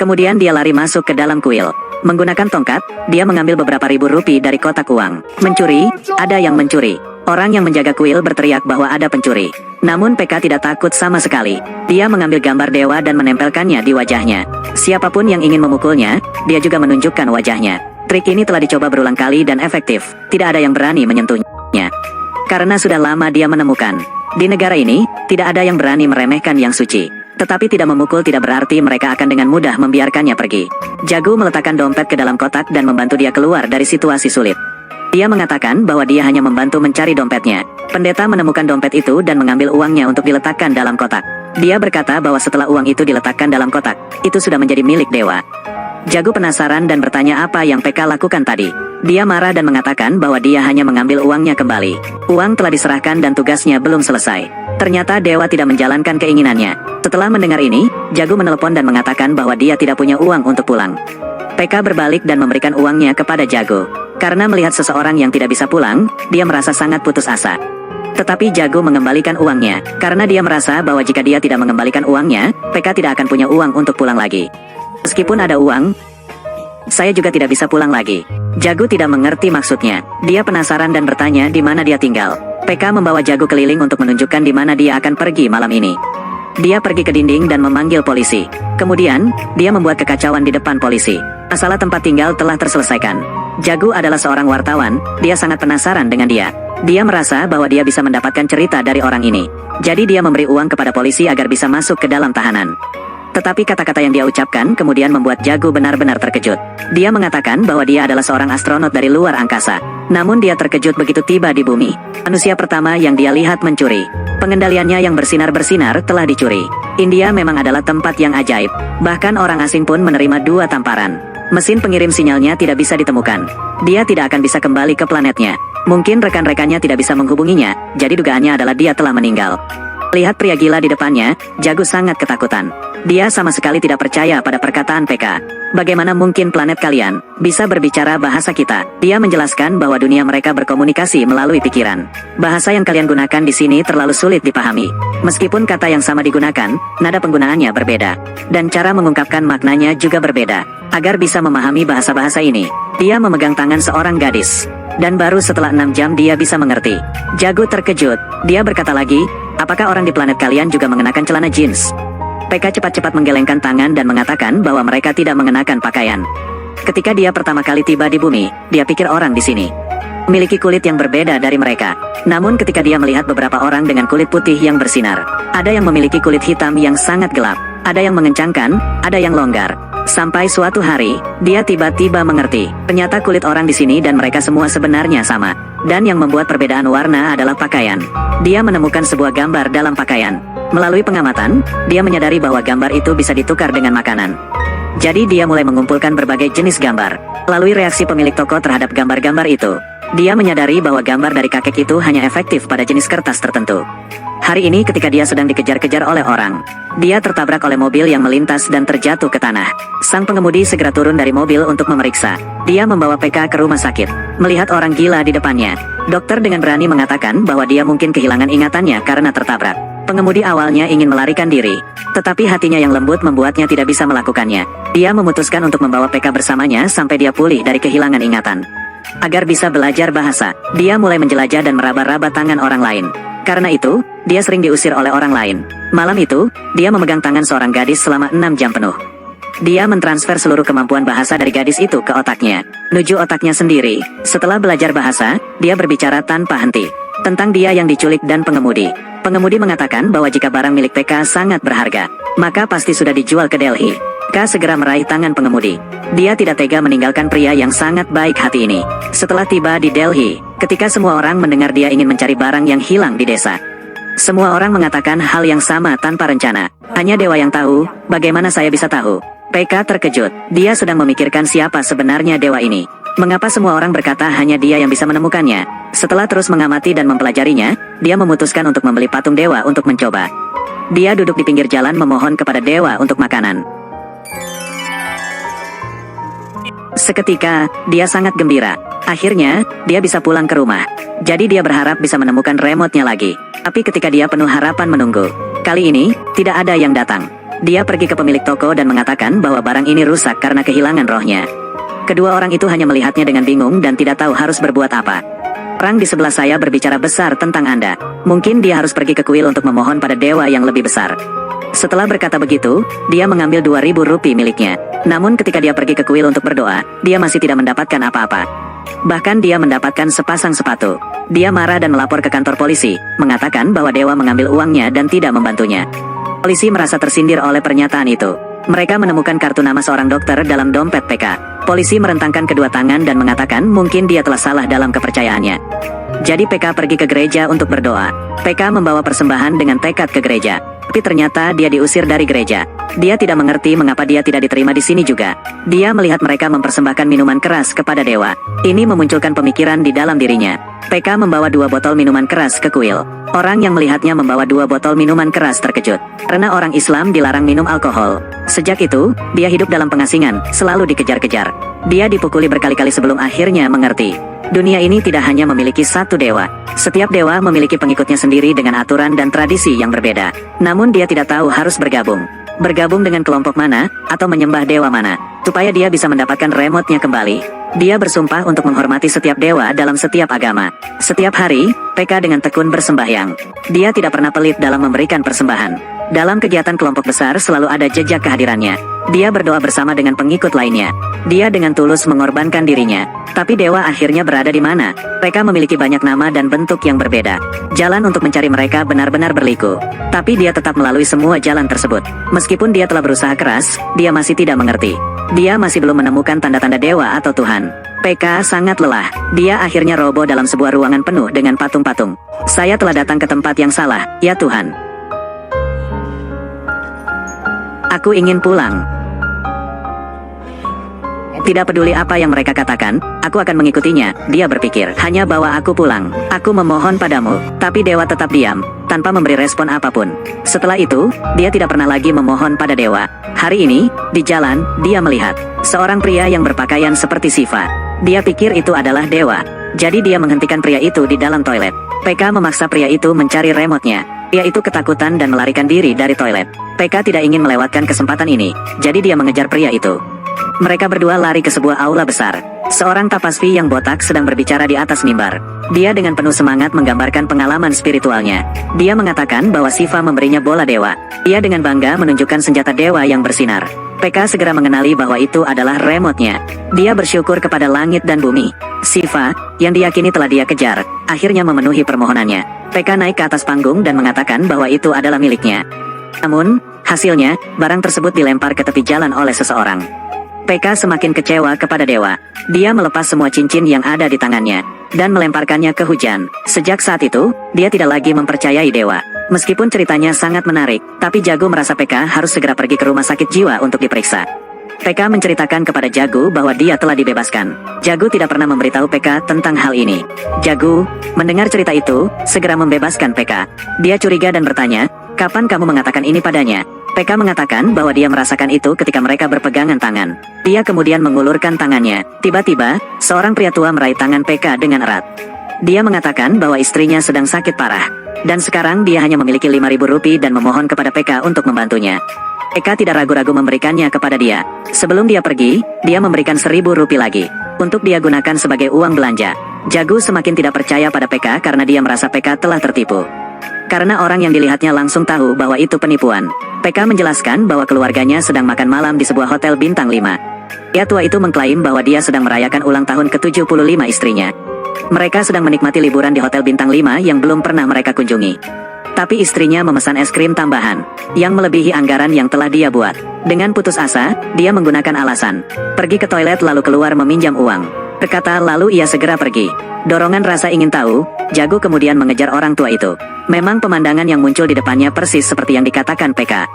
Kemudian dia lari masuk ke dalam kuil. Menggunakan tongkat, dia mengambil beberapa ribu rupiah dari kotak uang. Mencuri, ada yang mencuri. Orang yang menjaga kuil berteriak bahwa ada pencuri. Namun PK tidak takut sama sekali. Dia mengambil gambar dewa dan menempelkannya di wajahnya. Siapapun yang ingin memukulnya, dia juga menunjukkan wajahnya. Trik ini telah dicoba berulang kali dan efektif. Tidak ada yang berani menyentuhnya. Karena sudah lama dia menemukan. Di negara ini, tidak ada yang berani meremehkan yang suci. Tetapi tidak memukul tidak berarti mereka akan dengan mudah membiarkannya pergi. Jago meletakkan dompet ke dalam kotak dan membantu dia keluar dari situasi sulit. Dia mengatakan bahwa dia hanya membantu mencari dompetnya. Pendeta menemukan dompet itu dan mengambil uangnya untuk diletakkan dalam kotak. Dia berkata bahwa setelah uang itu diletakkan dalam kotak, itu sudah menjadi milik dewa. Jago penasaran dan bertanya apa yang PK lakukan tadi. Dia marah dan mengatakan bahwa dia hanya mengambil uangnya kembali. Uang telah diserahkan dan tugasnya belum selesai. Ternyata dewa tidak menjalankan keinginannya. Setelah mendengar ini, Jago menelepon dan mengatakan bahwa dia tidak punya uang untuk pulang. PK berbalik dan memberikan uangnya kepada Jago. Karena melihat seseorang yang tidak bisa pulang, dia merasa sangat putus asa. Tetapi Jago mengembalikan uangnya, karena dia merasa bahwa jika dia tidak mengembalikan uangnya, PK tidak akan punya uang untuk pulang lagi. Meskipun ada uang, saya juga tidak bisa pulang lagi. Jago tidak mengerti maksudnya. Dia penasaran dan bertanya di mana dia tinggal. PK membawa Jago keliling untuk menunjukkan di mana dia akan pergi malam ini. Dia pergi ke dinding dan memanggil polisi. Kemudian, dia membuat kekacauan di depan polisi. Masalah tempat tinggal telah terselesaikan. Jago adalah seorang wartawan, dia sangat penasaran dengan dia. Dia merasa bahwa dia bisa mendapatkan cerita dari orang ini. Jadi dia memberi uang kepada polisi agar bisa masuk ke dalam tahanan. Tetapi kata-kata yang dia ucapkan kemudian membuat Jago benar-benar terkejut. Dia mengatakan bahwa dia adalah seorang astronot dari luar angkasa. Namun dia terkejut begitu tiba di bumi. Manusia pertama yang dia lihat mencuri. Pengendaliannya yang bersinar-bersinar telah dicuri. India memang adalah tempat yang ajaib. Bahkan orang asing pun menerima 2 tamparan. Mesin pengirim sinyalnya tidak bisa ditemukan. Dia tidak akan bisa kembali ke planetnya. Mungkin rekan-rekannya tidak bisa menghubunginya, jadi dugaannya adalah dia telah meninggal. Lihat pria gila di depannya, Jago sangat ketakutan. Dia sama sekali tidak percaya pada perkataan PK. Bagaimana mungkin planet kalian bisa berbicara bahasa kita? Dia menjelaskan bahwa dunia mereka berkomunikasi melalui pikiran. Bahasa yang kalian gunakan di sini terlalu sulit dipahami. Meskipun kata yang sama digunakan, nada penggunaannya berbeda. Dan cara mengungkapkan maknanya juga berbeda. Agar bisa memahami bahasa-bahasa ini, dia memegang tangan seorang gadis. Dan baru setelah 6 jam dia bisa mengerti. Jago terkejut. Dia berkata lagi, apakah orang di planet kalian juga mengenakan celana jeans? PK cepat-cepat menggelengkan tangan dan mengatakan bahwa mereka tidak mengenakan pakaian. Ketika dia pertama kali tiba di bumi, dia pikir orang di sini memiliki kulit yang berbeda dari mereka. Namun ketika dia melihat beberapa orang dengan kulit putih yang bersinar, ada yang memiliki kulit hitam yang sangat gelap, ada yang mengencangkan, ada yang longgar. Sampai suatu hari, dia tiba-tiba mengerti. Ternyata kulit orang di sini dan mereka semua sebenarnya sama. Dan yang membuat perbedaan warna adalah pakaian. Dia menemukan sebuah gambar dalam pakaian. Melalui pengamatan, dia menyadari bahwa gambar itu bisa ditukar dengan makanan. Jadi dia mulai mengumpulkan berbagai jenis gambar. Melalui reaksi pemilik toko terhadap gambar-gambar itu, dia menyadari bahwa gambar dari kakek itu hanya efektif pada jenis kertas tertentu. Hari ini ketika dia sedang dikejar-kejar oleh orang, dia tertabrak oleh mobil yang melintas dan terjatuh ke tanah. Sang pengemudi segera turun dari mobil untuk memeriksa. Dia membawa PK ke rumah sakit. Melihat orang gila di depannya, dokter dengan berani mengatakan bahwa dia mungkin kehilangan ingatannya karena tertabrak. Pengemudi awalnya ingin melarikan diri, tetapi hatinya yang lembut membuatnya tidak bisa melakukannya. Dia memutuskan untuk membawa PK bersamanya sampai dia pulih dari kehilangan ingatan. Agar bisa belajar bahasa, dia mulai menjelajah dan meraba-raba tangan orang lain. Karena itu, dia sering diusir oleh orang lain. Malam itu, dia memegang tangan seorang gadis selama 6 jam penuh. Dia mentransfer seluruh kemampuan bahasa dari gadis itu ke otaknya, menuju otaknya sendiri. Setelah belajar bahasa, dia berbicara tanpa henti tentang dia yang diculik dan pengemudi. Pengemudi mengatakan bahwa jika barang milik PK sangat berharga, maka pasti sudah dijual ke Delhi. PK segera meraih tangan pengemudi. Dia tidak tega meninggalkan pria yang sangat baik hati ini. Setelah tiba di Delhi, ketika semua orang mendengar dia ingin mencari barang yang hilang di desa, semua orang mengatakan hal yang sama tanpa rencana. Hanya dewa yang tahu, bagaimana saya bisa tahu? PK terkejut. Dia sedang memikirkan siapa sebenarnya dewa ini. Mengapa semua orang berkata hanya dia yang bisa menemukannya? Setelah terus mengamati dan mempelajarinya, dia memutuskan untuk membeli patung dewa untuk mencoba. Dia duduk di pinggir jalan memohon kepada dewa untuk makanan. Seketika, dia sangat gembira. Akhirnya, dia bisa pulang ke rumah. Jadi dia berharap bisa menemukan remote-nya lagi. Tapi ketika dia penuh harapan menunggu, kali ini, tidak ada yang datang. Dia pergi ke pemilik toko dan mengatakan bahwa barang ini rusak karena kehilangan rohnya. Kedua orang itu hanya melihatnya dengan bingung dan tidak tahu harus berbuat apa. Orang di sebelah saya berbicara besar tentang Anda. Mungkin dia harus pergi ke kuil untuk memohon pada dewa yang lebih besar. Setelah berkata begitu, dia mengambil 2.000 rupiah miliknya. Namun ketika dia pergi ke kuil untuk berdoa, dia masih tidak mendapatkan apa-apa. Bahkan dia mendapatkan sepasang sepatu. Dia marah dan melapor ke kantor polisi, mengatakan bahwa dewa mengambil uangnya dan tidak membantunya. Polisi merasa tersindir oleh pernyataan itu. Mereka menemukan kartu nama seorang dokter dalam dompet PK. Polisi merentangkan kedua tangan dan mengatakan mungkin dia telah salah dalam kepercayaannya. Jadi PK pergi ke gereja untuk berdoa. PK membawa persembahan dengan tekad ke gereja. Tapi ternyata dia diusir dari gereja. Dia tidak mengerti mengapa dia tidak diterima di sini juga. Dia melihat mereka mempersembahkan minuman keras kepada dewa. Ini memunculkan pemikiran di dalam dirinya. PK membawa 2 botol minuman keras ke kuil. Orang yang melihatnya membawa 2 botol minuman keras terkejut. Karena orang Islam dilarang minum alkohol. Sejak itu, dia hidup dalam pengasingan, selalu dikejar-kejar. Dia dipukuli berkali-kali sebelum akhirnya mengerti. Dunia ini tidak hanya memiliki satu dewa. Setiap dewa memiliki pengikutnya sendiri dengan aturan dan tradisi yang berbeda. Namun dia tidak tahu harus bergabung. Bergabung dengan kelompok mana, atau menyembah dewa mana, supaya dia bisa mendapatkan remote-nya kembali. Dia bersumpah untuk menghormati setiap dewa dalam setiap agama. Setiap hari, PK dengan tekun bersembahyang. Dia tidak pernah pelit dalam memberikan persembahan. Dalam kegiatan kelompok besar selalu ada jejak kehadirannya. Dia berdoa bersama dengan pengikut lainnya. Dia dengan tulus mengorbankan dirinya. Tapi dewa akhirnya berada di mana? Mereka memiliki banyak nama dan bentuk yang berbeda. Jalan untuk mencari mereka benar-benar berliku. Tapi dia tetap melalui semua jalan tersebut. Meskipun dia telah berusaha keras, dia masih tidak mengerti. Dia masih belum menemukan tanda-tanda dewa atau Tuhan. PK sangat lelah. Dia akhirnya roboh dalam sebuah ruangan penuh dengan patung-patung. Saya telah datang ke tempat yang salah, ya Tuhan. Aku ingin pulang. Tidak peduli apa yang mereka katakan, aku akan mengikutinya, dia berpikir. Hanya bawa aku pulang. Aku memohon padamu. Tapi dewa tetap diam, tanpa memberi respon apapun. Setelah itu, dia tidak pernah lagi memohon pada dewa. Hari ini, di jalan, dia melihat seorang pria yang berpakaian seperti Siva. Dia pikir itu adalah dewa. Jadi dia menghentikan pria itu di dalam toilet. PK memaksa pria itu mencari remote-nya. Dia itu ketakutan dan melarikan diri dari toilet. PK tidak ingin melewatkan kesempatan ini, jadi dia mengejar pria itu. Mereka berdua lari ke sebuah aula besar. Seorang tapasvi yang botak sedang berbicara di atas mimbar. Dia dengan penuh semangat menggambarkan pengalaman spiritualnya. Dia mengatakan bahwa Siva memberinya bola dewa. Dia dengan bangga menunjukkan senjata dewa yang bersinar. PK segera mengenali bahwa itu adalah remote-nya. Dia bersyukur kepada langit dan bumi. Siva, yang diyakini telah dia kejar, akhirnya memenuhi permohonannya. PK naik ke atas panggung dan mengatakan bahwa itu adalah miliknya. Namun, hasilnya, barang tersebut dilempar ke tepi jalan oleh seseorang. PK semakin kecewa kepada dewa. Dia melepas semua cincin yang ada di tangannya dan melemparkannya ke hujan. Sejak saat itu, dia tidak lagi mempercayai dewa. Meskipun ceritanya sangat menarik, tapi Jago merasa PK harus segera pergi ke rumah sakit jiwa untuk diperiksa. PK menceritakan kepada Jago bahwa dia telah dibebaskan. Jago tidak pernah memberitahu PK tentang hal ini. Jago, mendengar cerita itu, segera membebaskan PK. Dia curiga dan bertanya, "Kapan kamu mengatakan ini padanya?" PK mengatakan bahwa dia merasakan itu ketika mereka berpegangan tangan. Dia kemudian mengulurkan tangannya. Tiba-tiba, seorang pria tua meraih tangan PK dengan erat. Dia mengatakan bahwa istrinya sedang sakit parah. Dan sekarang dia hanya memiliki 5.000 rupiah dan memohon kepada PK untuk membantunya. PK tidak ragu-ragu memberikannya kepada dia. Sebelum dia pergi, dia memberikan 1.000 rupiah lagi. Untuk dia gunakan sebagai uang belanja. Jago semakin tidak percaya pada PK karena dia merasa PK telah tertipu. Karena orang yang dilihatnya langsung tahu bahwa itu penipuan. PK menjelaskan bahwa keluarganya sedang makan malam di sebuah hotel bintang 5. Pria tua itu mengklaim bahwa dia sedang merayakan ulang tahun ke-75 istrinya. Mereka sedang menikmati liburan di hotel bintang 5 yang belum pernah mereka kunjungi. Tapi istrinya memesan es krim tambahan, yang melebihi anggaran yang telah dia buat. Dengan putus asa, dia menggunakan alasan pergi ke toilet lalu keluar meminjam uang. Berkata lalu ia segera pergi. Dorongan rasa ingin tahu, Jago kemudian mengejar orang tua itu. Memang pemandangan yang muncul di depannya persis seperti yang dikatakan PK.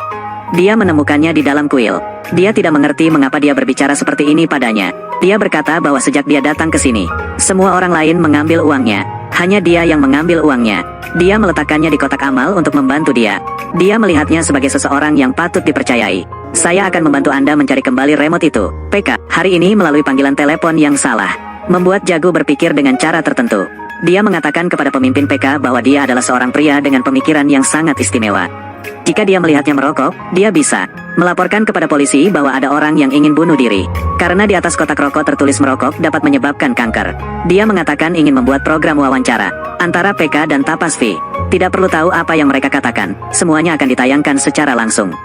Dia menemukannya di dalam kuil. Dia tidak mengerti mengapa dia berbicara seperti ini padanya. Dia berkata bahwa sejak dia datang ke sini, semua orang lain mengambil uangnya. Hanya dia yang mengambil uangnya. Dia meletakkannya di kotak amal untuk membantu dia. Dia melihatnya sebagai seseorang yang patut dipercayai. Saya akan membantu Anda mencari kembali remote itu. PK, hari ini melalui panggilan telepon yang salah. Membuat Jago berpikir dengan cara tertentu. Dia mengatakan kepada pemimpin PK bahwa dia adalah seorang pria dengan pemikiran yang sangat istimewa. Jika dia melihatnya merokok, dia bisa melaporkan kepada polisi bahwa ada orang yang ingin bunuh diri. Karena di atas kotak rokok tertulis merokok dapat menyebabkan kanker. Dia mengatakan ingin membuat program wawancara antara PK dan Tapas V. Tidak perlu tahu apa yang mereka katakan, semuanya akan ditayangkan secara langsung.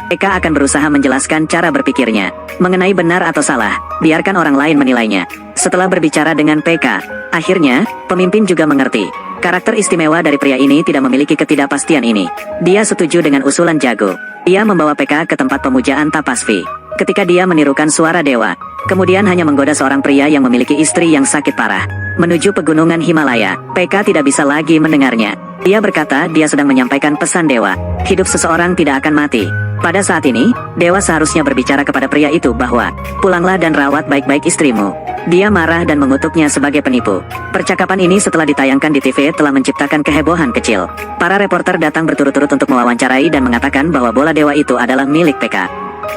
PK akan berusaha menjelaskan cara berpikirnya mengenai benar atau salah, biarkan orang lain menilainya. Setelah berbicara dengan PK, akhirnya, pemimpin juga mengerti. Karakter istimewa dari pria ini tidak memiliki ketidakpastian ini. Dia setuju dengan usulan Jago. Dia membawa PK ke tempat pemujaan Tapas V. Ketika dia menirukan suara dewa, kemudian hanya menggoda seorang pria yang memiliki istri yang sakit parah. Menuju pegunungan Himalaya, PK tidak bisa lagi mendengarnya. Dia berkata dia sedang menyampaikan pesan dewa. Hidup seseorang tidak akan mati. Pada saat ini, dewa seharusnya berbicara kepada pria itu bahwa, pulanglah dan rawat baik-baik istrimu. Dia marah dan mengutuknya sebagai penipu. Percakapan ini setelah ditayangkan di TV telah menciptakan kehebohan kecil. Para reporter datang berturut-turut untuk mewawancarai dan mengatakan bahwa bola dewa itu adalah milik PK.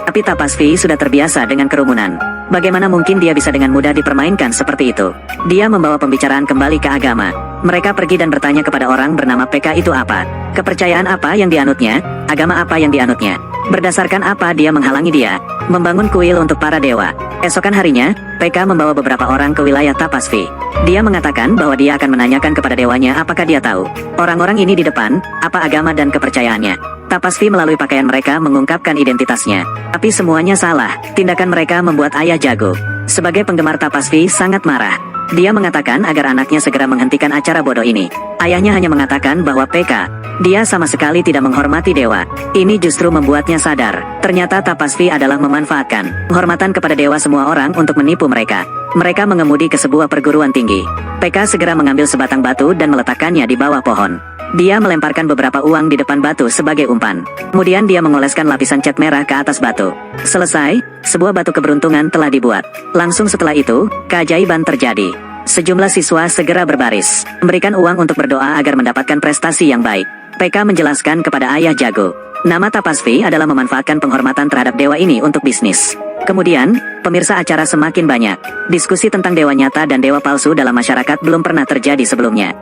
Tapi Tapas V sudah terbiasa dengan kerumunan. Bagaimana mungkin dia bisa dengan mudah dipermainkan seperti itu? Dia membawa pembicaraan kembali ke agama. Mereka pergi dan bertanya kepada orang bernama PK itu apa, kepercayaan apa yang dianutnya, agama apa yang dianutnya, berdasarkan apa dia menghalangi dia membangun kuil untuk para dewa. Esokan harinya, PK membawa beberapa orang ke wilayah Tapas V. Dia mengatakan bahwa dia akan menanyakan kepada dewanya apakah dia tahu orang-orang ini di depan, apa agama dan kepercayaannya. Tapas V melalui pakaian mereka mengungkapkan identitasnya. Tapi semuanya salah, tindakan mereka membuat ayah Jago sebagai penggemar Tapas V sangat marah. Dia mengatakan agar anaknya segera menghentikan acara bodoh ini. Ayahnya hanya mengatakan bahwa PK, dia sama sekali tidak menghormati dewa. Ini justru membuatnya sadar. Ternyata Tapas V adalah memanfaatkan penghormatan kepada dewa semua orang untuk menipu mereka. Mereka mengemudi ke sebuah perguruan tinggi. PK segera mengambil sebatang batu dan meletakkannya di bawah pohon. Dia melemparkan beberapa uang di depan batu sebagai umpan. Kemudian dia mengoleskan lapisan cat merah ke atas batu. Selesai, sebuah batu keberuntungan telah dibuat. Langsung setelah itu, keajaiban terjadi. Sejumlah siswa segera berbaris, memberikan uang untuk berdoa agar mendapatkan prestasi yang baik. PK menjelaskan kepada ayah Jago, nama Tapas V adalah memanfaatkan penghormatan terhadap dewa ini untuk bisnis. Kemudian, pemirsa acara semakin banyak. Diskusi tentang dewa nyata dan dewa palsu dalam masyarakat belum pernah terjadi sebelumnya.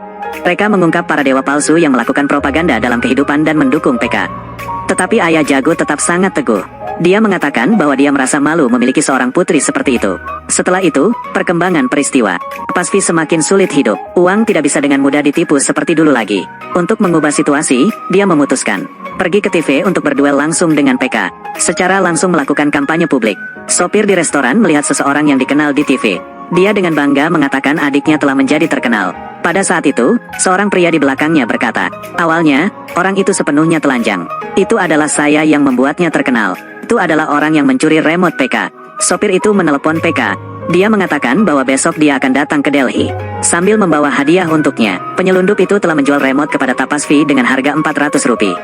Mereka mengungkap para dewa palsu yang melakukan propaganda dalam kehidupan dan mendukung PK. Tetapi ayah Jago tetap sangat teguh. Dia mengatakan bahwa dia merasa malu memiliki seorang putri seperti itu. Setelah itu, perkembangan peristiwa. Tapas V semakin sulit hidup. Uang tidak bisa dengan mudah ditipu seperti dulu lagi. Untuk mengubah situasi, dia memutuskan pergi ke TV untuk berduel langsung dengan PK. Secara langsung melakukan kampanye publik. Sopir di restoran melihat seseorang yang dikenal di TV. Dia dengan bangga mengatakan adiknya telah menjadi terkenal. Pada saat itu, seorang pria di belakangnya berkata, awalnya, orang itu sepenuhnya telanjang. Itu adalah saya yang membuatnya terkenal. Itu adalah orang yang mencuri remote PK. Sopir itu menelepon PK. Dia mengatakan bahwa besok dia akan datang ke Delhi sambil membawa hadiah untuknya. Penyelundup itu telah menjual remote kepada Tapas V dengan harga 400 rupiah.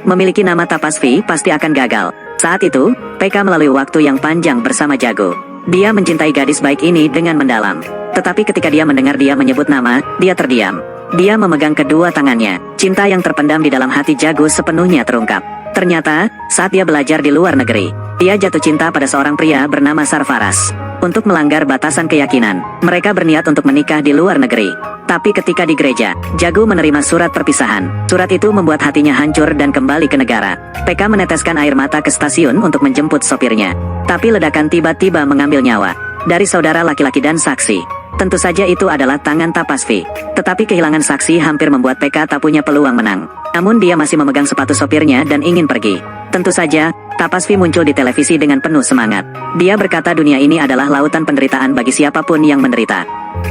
Memiliki nama Tapas V pasti akan gagal. Saat itu, PK melalui waktu yang panjang bersama Jago. Dia mencintai gadis baik ini dengan mendalam. Tetapi ketika dia mendengar dia menyebut nama, dia terdiam. Dia memegang kedua tangannya. Cinta yang terpendam di dalam hati Jago sepenuhnya terungkap. Ternyata, saat dia belajar di luar negeri, dia jatuh cinta pada seorang pria bernama Sarfaraz. Untuk melanggar batasan keyakinan, mereka berniat untuk menikah di luar negeri. Tapi ketika di gereja, Jago menerima surat perpisahan. Surat itu membuat hatinya hancur dan kembali ke negara. PK meneteskan air mata ke stasiun untuk menjemput sopirnya. Tapi ledakan tiba-tiba mengambil nyawa dari saudara laki-laki dan saksi. Tentu saja itu adalah tangan Tapas V. Tetapi kehilangan saksi hampir membuat PK tak punya peluang menang. Namun dia masih memegang sepatu sopirnya dan ingin pergi. Tentu saja, Tapas V muncul di televisi dengan penuh semangat. Dia berkata dunia ini adalah lautan penderitaan bagi siapapun yang menderita.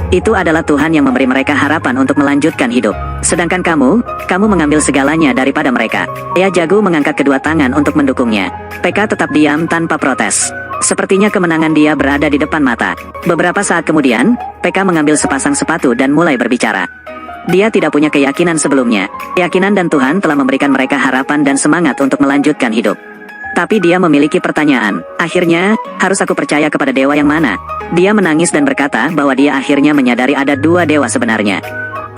Itu adalah Tuhan yang memberi mereka harapan untuk melanjutkan hidup. Sedangkan kamu mengambil segalanya daripada mereka. Ya, Jago mengangkat kedua tangan untuk mendukungnya. PK tetap diam tanpa protes. Sepertinya kemenangan dia berada di depan mata. Beberapa saat kemudian, PK mengambil sepasang sepatu dan mulai berbicara. Dia tidak punya keyakinan sebelumnya. Keyakinan dan Tuhan telah memberikan mereka harapan dan semangat untuk melanjutkan hidup. Tapi dia memiliki pertanyaan. Akhirnya, harus aku percaya kepada dewa yang mana? Dia menangis dan berkata bahwa dia akhirnya menyadari ada dua dewa sebenarnya.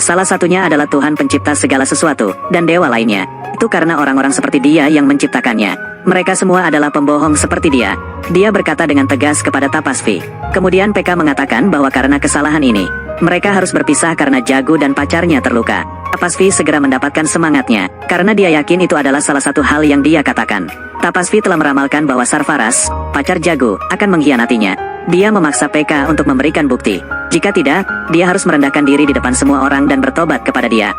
Salah satunya adalah Tuhan pencipta segala sesuatu, dan dewa lainnya. Itu karena orang-orang seperti dia yang menciptakannya. Mereka semua adalah pembohong seperti dia. Dia berkata dengan tegas kepada Tapas V. Kemudian PK mengatakan bahwa karena kesalahan ini, mereka harus berpisah karena Jago dan pacarnya terluka. Tapasvi segera mendapatkan semangatnya, karena dia yakin itu adalah salah satu hal yang dia katakan. Tapasvi telah meramalkan bahwa Sarfaraz, pacar Jago, akan mengkhianatinya. Dia memaksa PK untuk memberikan bukti. Jika tidak, dia harus merendahkan diri di depan semua orang dan bertobat kepada dia.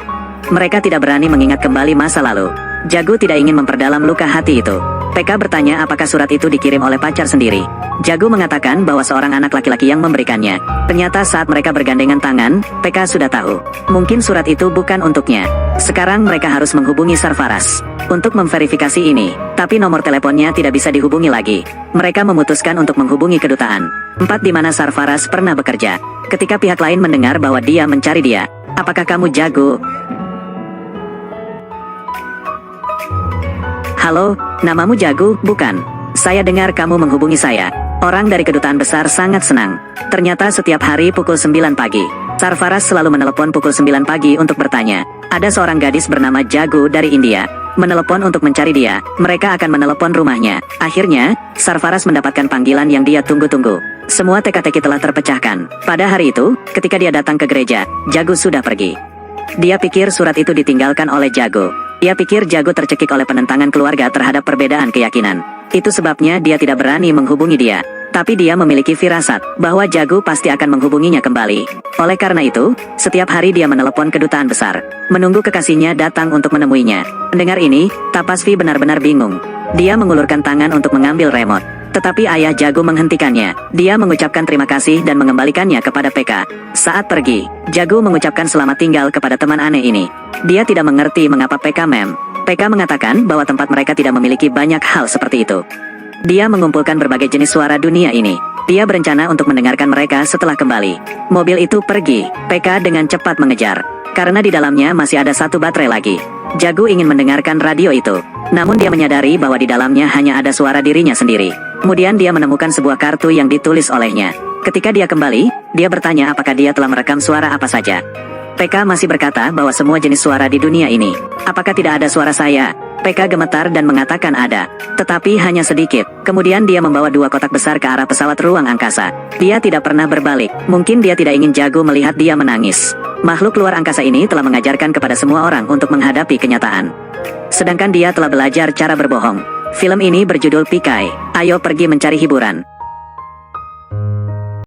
Mereka tidak berani mengingat kembali masa lalu. Jago tidak ingin memperdalam luka hati itu. PK bertanya apakah surat itu dikirim oleh pacar sendiri. Jago mengatakan bahwa seorang anak laki-laki yang memberikannya. Ternyata saat mereka bergandengan tangan, PK sudah tahu. Mungkin surat itu bukan untuknya. Sekarang mereka harus menghubungi Sarfaraz untuk memverifikasi ini, tapi nomor teleponnya tidak bisa dihubungi lagi. Mereka memutuskan untuk menghubungi kedutaan tempat di mana Sarfaraz pernah bekerja. Ketika pihak lain mendengar bahwa dia mencari dia, apakah kamu Jago? Halo, namamu Jago, bukan? Saya dengar kamu menghubungi saya. Orang dari kedutaan besar sangat senang. Ternyata setiap hari pukul 9 pagi, Sarfaraz selalu menelepon pukul 9 pagi untuk bertanya. Ada seorang gadis bernama Jago dari India. Menelepon untuk mencari dia, mereka akan menelepon rumahnya. Akhirnya, Sarfaraz mendapatkan panggilan yang dia tunggu-tunggu. Semua teka-teki telah terpecahkan. Pada hari itu, ketika dia datang ke gereja, Jago sudah pergi. Dia pikir surat itu ditinggalkan oleh Jago. Dia pikir Jago tercekik oleh penentangan keluarga terhadap perbedaan keyakinan. Itu sebabnya dia tidak berani menghubungi dia. Tapi dia memiliki firasat bahwa Jago pasti akan menghubunginya kembali. Oleh karena itu, setiap hari dia menelepon kedutaan besar, menunggu kekasihnya datang untuk menemuinya. Mendengar ini, Tapasvi benar-benar bingung. Dia mengulurkan tangan untuk mengambil remote. Tetapi ayah Jago menghentikannya. Dia mengucapkan terima kasih dan mengembalikannya kepada PK. Saat pergi, Jago mengucapkan selamat tinggal kepada teman aneh ini. Dia tidak mengerti mengapa PK mem. PK mengatakan bahwa tempat mereka tidak memiliki banyak hal seperti itu. Dia mengumpulkan berbagai jenis suara dunia ini. Dia berencana untuk mendengarkan mereka setelah kembali. Mobil itu pergi. PK dengan cepat mengejar, karena di dalamnya masih ada satu baterai lagi. Jago ingin mendengarkan radio itu, namun dia menyadari bahwa di dalamnya hanya ada suara dirinya sendiri. Kemudian dia menemukan sebuah kartu yang ditulis olehnya. Ketika dia kembali, dia bertanya apakah dia telah merekam suara apa saja. PK masih berkata bahwa semua jenis suara di dunia ini. Apakah tidak ada suara saya? PK gemetar dan mengatakan ada, tetapi hanya sedikit. Kemudian dia membawa 2 kotak besar ke arah pesawat ruang angkasa. Dia tidak pernah berbalik. Mungkin dia tidak ingin Jago melihat dia menangis. Makhluk luar angkasa ini telah mengajarkan kepada semua orang untuk menghadapi kenyataan. Sedangkan dia telah belajar cara berbohong. Film ini berjudul Pikai. Ayo pergi mencari hiburan.